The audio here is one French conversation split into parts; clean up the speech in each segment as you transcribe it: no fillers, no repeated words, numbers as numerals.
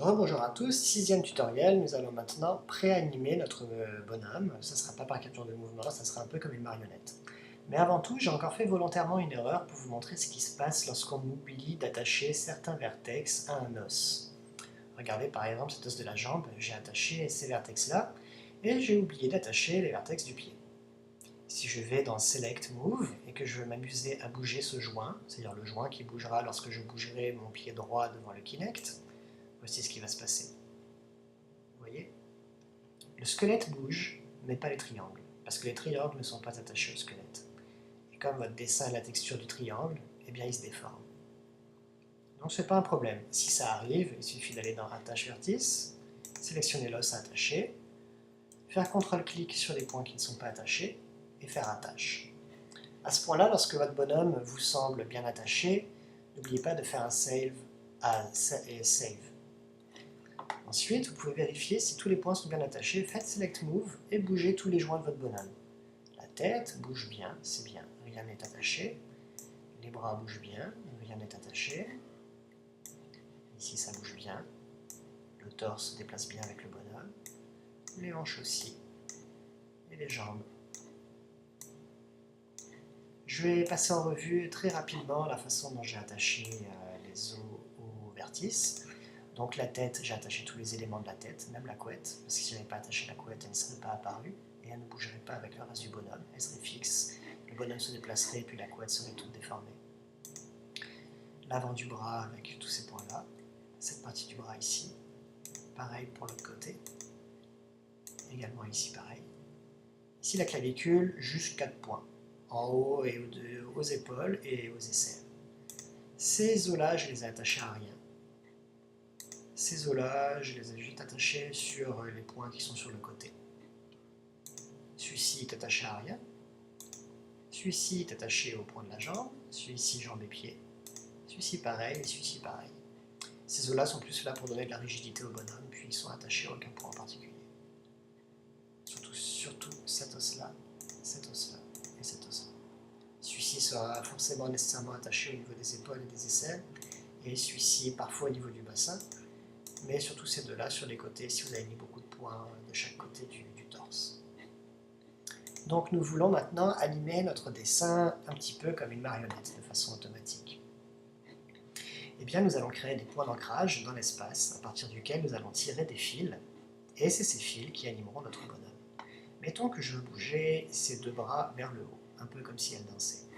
Bonjour à tous, sixième tutoriel, nous allons maintenant préanimer notre bonhomme. Ça ne sera pas par capture de mouvement, ça sera un peu comme une marionnette. Mais avant tout, j'ai encore fait volontairement une erreur pour vous montrer ce qui se passe lorsqu'on oublie d'attacher certains vertex à un os. Regardez par exemple cet os de la jambe, j'ai attaché ces vertex-là, et j'ai oublié d'attacher les vertex du pied. Si je vais dans Select Move et que je veux m'amuser à bouger ce joint, c'est-à-dire le joint qui bougera lorsque je bougerai mon pied droit devant le Kinect, voici ce qui va se passer. Vous voyez? Le squelette bouge, mais pas les triangles, parce que les triangles ne sont pas attachés au squelette. Et comme votre dessin a la texture du triangle, eh bien il se déforme. Donc ce n'est pas un problème. Si ça arrive, il suffit d'aller dans Attache vertice, sélectionner l'os à attacher, faire CTRL-clic sur les points qui ne sont pas attachés, et faire Attache. À ce point-là, lorsque votre bonhomme vous semble bien attaché, n'oubliez pas de faire un Save et Save. Ensuite, vous pouvez vérifier si tous les points sont bien attachés, faites Select Move et bougez tous les joints de votre bonhomme. La tête bouge bien, c'est bien, rien n'est attaché. Les bras bougent bien, rien n'est attaché. Ici ça bouge bien. Le torse se déplace bien avec le bonhomme. Les hanches aussi. Et les jambes. Je vais passer en revue très rapidement la façon dont j'ai attaché les os au vertice. Donc la tête, j'ai attaché tous les éléments de la tête, même la couette, parce que si je n'avais pas attaché la couette, elle ne serait pas apparue, et elle ne bougerait pas avec le reste du bonhomme, elle serait fixe, le bonhomme se déplacerait, puis la couette serait toute déformée. L'avant du bras avec tous ces points-là, cette partie du bras ici, pareil pour l'autre côté, également ici pareil. Ici la clavicule, juste 4 points, en haut et aux épaules et aux aisselles. Ces os-là, je les ai attachés à rien. Ces os-là, je les ai juste attachés sur les points qui sont sur le côté. Celui-ci est attaché à rien. Celui-ci est attaché au point de la jambe. Celui-ci, jambe et pied. Celui-ci pareil et celui-ci pareil. Ces os-là sont plus là pour donner de la rigidité au bonhomme, puis ils sont attachés à aucun point en particulier. Surtout cet os-là, cet os-là et cet os-là. Celui-ci sera forcément nécessairement attaché au niveau des épaules et des aisselles, et celui-ci parfois au niveau du bassin, mais surtout ces deux-là sur les côtés si vous avez mis beaucoup de points de chaque côté du torse. Donc nous voulons maintenant animer notre dessin un petit peu comme une marionnette, de façon automatique. Eh bien nous allons créer des points d'ancrage dans l'espace, à partir duquel nous allons tirer des fils, et c'est ces fils qui animeront notre bonhomme. Mettons que je veux bouger ses deux bras vers le haut, un peu comme si elle dansait.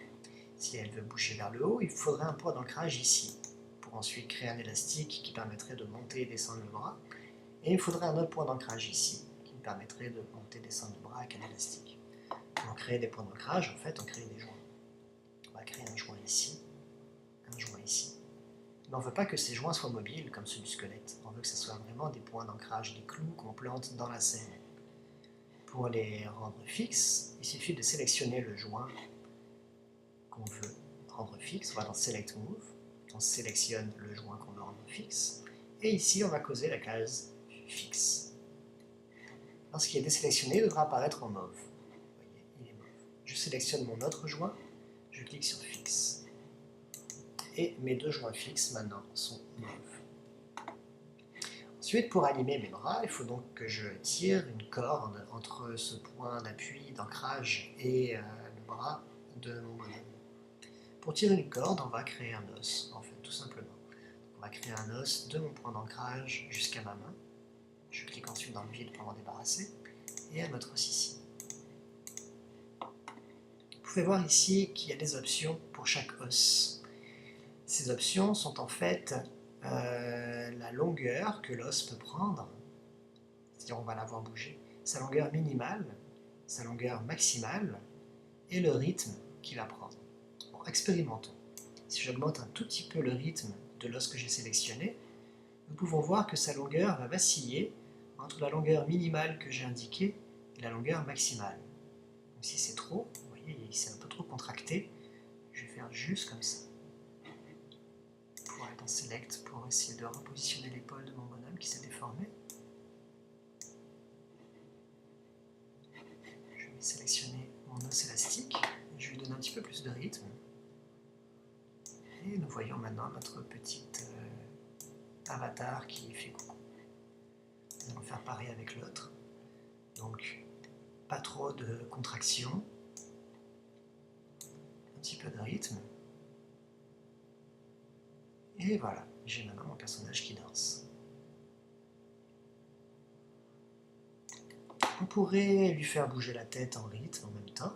Si elle veut bouger vers le haut, il faudrait un point d'ancrage ici, pour ensuite créer un élastique qui permettrait de monter et descendre le bras, et il faudrait un autre point d'ancrage ici, qui me permettrait de monter et descendre le bras avec un élastique. Pour créer des points d'ancrage, en fait, on crée des joints. On va créer un joint ici, un joint ici. Mais on ne veut pas que ces joints soient mobiles, comme ceux du squelette. On veut que ce soit vraiment des points d'ancrage, des clous qu'on plante dans la scène. Pour les rendre fixes, il suffit de sélectionner le joint qu'on veut rendre fixe. On va dans Select Move, on sélectionne le joint qu'on veut rendre fixe, et ici on va coser la case fixe. Lorsqu'il est désélectionné, il devra apparaître en mauve. Vous voyez, il est mauve. Je sélectionne mon autre joint, je clique sur fixe. Et mes deux joints fixes maintenant sont mauves. Ensuite, pour animer mes bras, il faut donc que je tire une corde entre ce point d'appui, d'ancrage et le bras de mon bonhomme. Pour tirer une corde, on va créer un os, en fait, tout simplement. On va créer un os de mon point d'ancrage jusqu'à ma main. Je clique ensuite dans le vide pour m'en débarrasser, et un autre os ici. Vous pouvez voir ici qu'il y a des options pour chaque os. Ces options sont en fait la longueur que l'os peut prendre, c'est-à-dire on va la voir bouger, sa longueur minimale, sa longueur maximale, et le rythme qu'il va prendre. Bon, expérimentons. Si j'augmente un tout petit peu le rythme de l'os que j'ai sélectionné, nous pouvons voir que sa longueur va vaciller entre la longueur minimale que j'ai indiquée et la longueur maximale. Donc si c'est trop, vous voyez, c'est un peu trop contracté, je vais faire juste comme ça. Pour aller dans Select, pour essayer de repositionner l'épaule de mon bonhomme qui s'est déformé. Je vais sélectionner mon os élastique, je lui donne un petit peu plus de rythme. Et nous voyons maintenant notre petite avatar qui fait coucou. Nous allons faire pareil avec l'autre. Donc, pas trop de contraction. Un petit peu de rythme. Et voilà, j'ai maintenant mon personnage qui danse. On pourrait lui faire bouger la tête en rythme en même temps.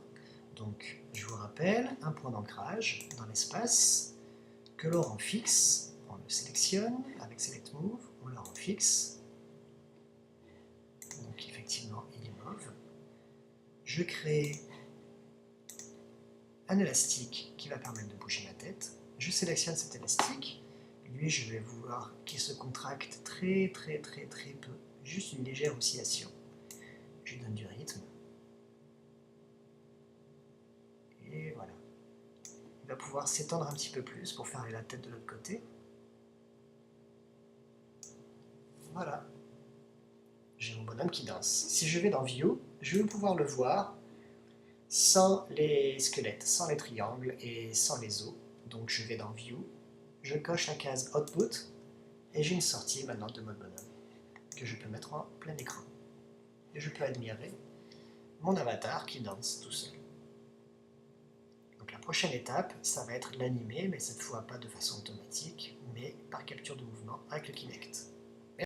Donc, je vous rappelle, un point d'ancrage dans l'espace que l'on rend fixe. On le sélectionne avec Select Move, on le rend fixe. Donc, effectivement, il est mauve. Je crée un élastique qui va permettre de bouger la tête. Je sélectionne cet élastique. Lui, je vais vouloir qu'il se contracte très peu, juste une légère oscillation. Je lui donne du rythme. Et voilà. Il va pouvoir s'étendre un petit peu plus pour faire aller la tête de l'autre côté. Voilà. J'ai mon bonhomme qui danse. Si je vais dans View, je vais pouvoir le voir sans les squelettes, sans les triangles et sans les os. Donc je vais dans View, je coche la case Output et j'ai une sortie maintenant de mode bonhomme que je peux mettre en plein écran. Et je peux admirer mon avatar qui danse tout seul. Donc la prochaine étape, ça va être l'animer, mais cette fois pas de façon automatique, mais par capture de mouvement avec le Kinect.